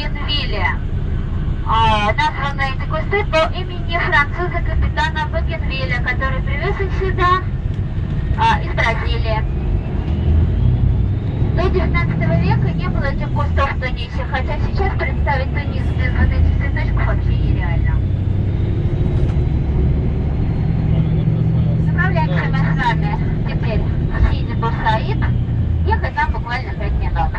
Бугенвилля. Названы эти кусты по имени француза капитана Бугенвилля, который привез их сюда из Бразилии. До 19 века не было этих кустов в Тунисе, хотя сейчас представить Тунис без вот этих цветочков вообще нереально. Направляемся мы с вами теперь в Сиди Бусаид. Ехать нам буквально 5 минут.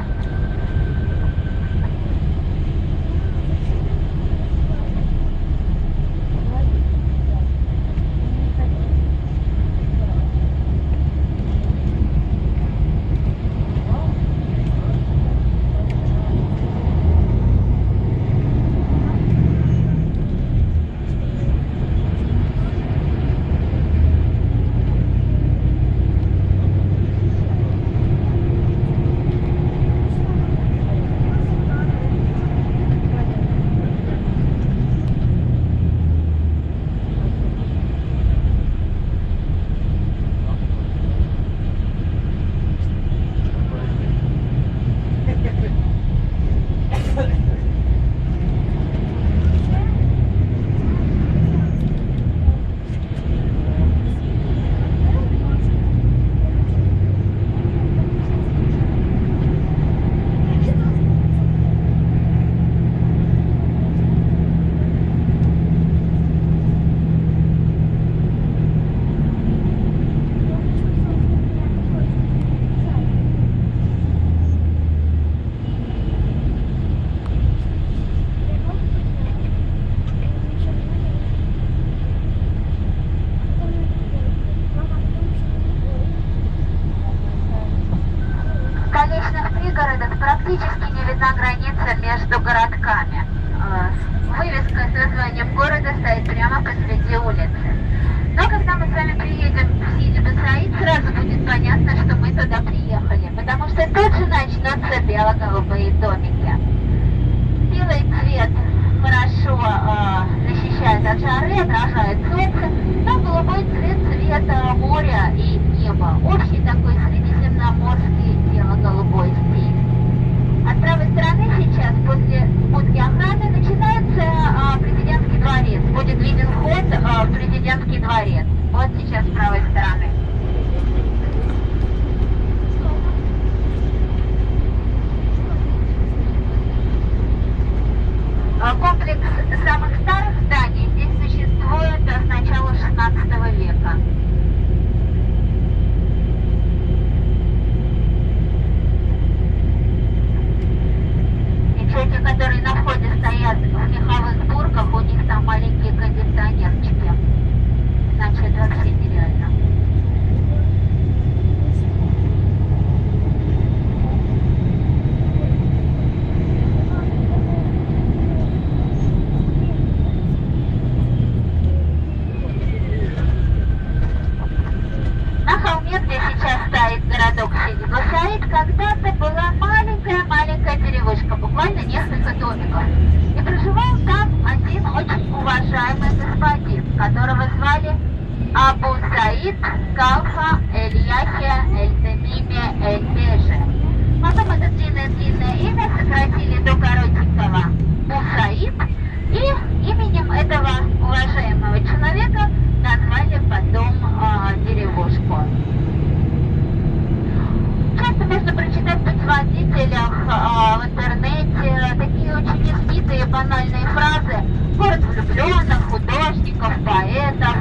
Практически не видна граница между городками. Вывеска с названием города стоит прямо посреди улицы. Но когда мы с вами приедем в Сиди Бусаид, сразу будет понятно, что мы туда приехали, потому что тут же начнутся бело-голубые домики. Белый цвет хорошо защищает от жары, отражает солнце, но голубой цвет моря и неба. Общий такой средиземноморский бело-голубой стиль. А с правой стороны сейчас, после будки охраны, начинается президентский дворец. Будет виден вход в президентский дворец. Вот сейчас с правой стороны. Комплекс самых старых зданий здесь существует с начала 16 века. Мечети, которые на входе стоят в меховых бурках, у них там маленькие кондиционерчики. Иначе это вообще нереально. На холме, где сейчас стоит городок Сиди Бусаид, когда-то была маленькая деревушка, буквально несколько домиков. И проживал там один очень уважаемый господин, которого звали Абу Саид Калфа Эль-Яхья Эль-Тамими Эль-Бежи. Потом это длинное имя сократили до коротенького Бусаид, и именем этого уважаемого человека назвали потом деревушку. Часто можно прочитать в путеводителях в интернете такие очень избитые банальные фразы: город влюбленных, художников, поэтов.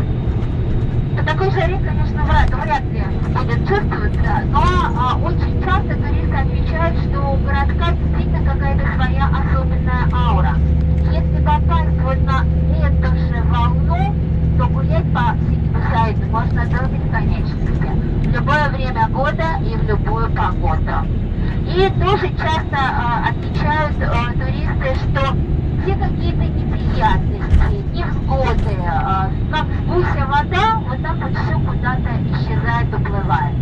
По такой жаре, конечно, вряд ли будет чувствоваться, но очень часто туристы отмечают, что у городка действительно какая-то своя особенная аура. Если попасть вот на эту же волну, то гулять по Сиди Бусаиду можно до бесконечности, в любое время года и в любую погоду. И тоже часто отмечают туристы, что все какие-то неприятности, невзгоды, как в гуся вода, вот так вот все куда-то исчезает, уплывает.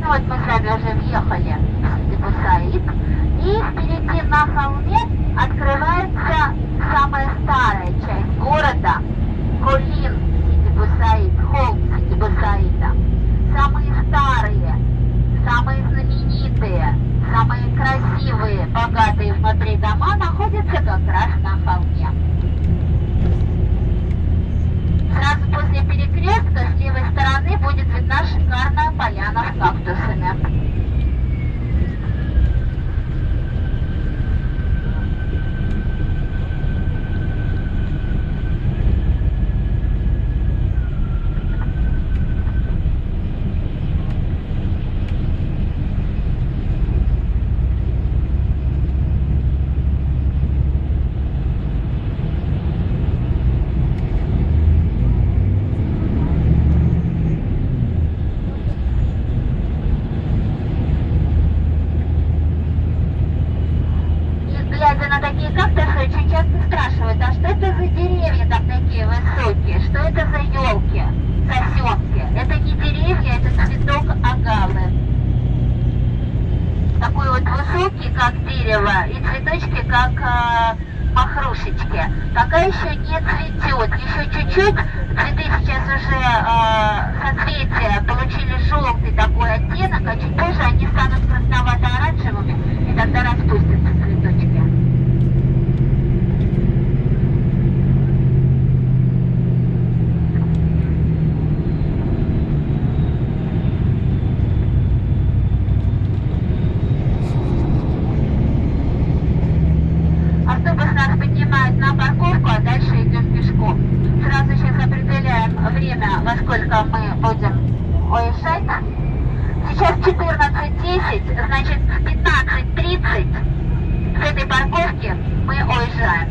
Вот мы с вами уже въехали в Сиди Бусаид, и впереди на холме от одна шикарная поляна с кактусами. Глядя на такие кактусы, очень часто спрашивают, а что это за деревья там такие высокие? Что это за елки, сосенки? Это не деревья, это цветок агавы. Такой вот высокий, как дерево, и цветочки, как махрушечки. Пока еще не цветет, еще чуть-чуть. Цветы сейчас уже соцветия получили желтый такой оттенок, а чуть позже они станут красновато-оранжевыми, и тогда распустятся цветочки. Автобус нас поднимает на парковку, а дальше идем пешком. Сразу сейчас определяем время, во сколько мы будем уезжать. Сейчас 14:10, значит в 15:30 с этой парковки мы уезжаем.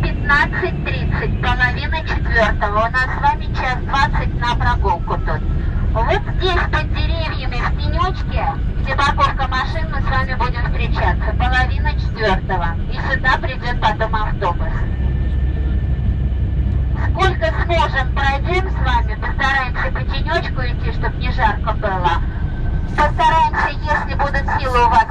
15:30, половина четвертого. У нас с вами 1:20 на прогулку тут. Вот здесь под деревьями в тенечке, где парковка машин, мы с вами будем встречаться. Половина четвертого. И сюда придет потом автобус. Сколько сможем, пройдем с вами. Постараемся по тенечку идти, чтобы не жарко было. Постараемся, если будут силы у вас,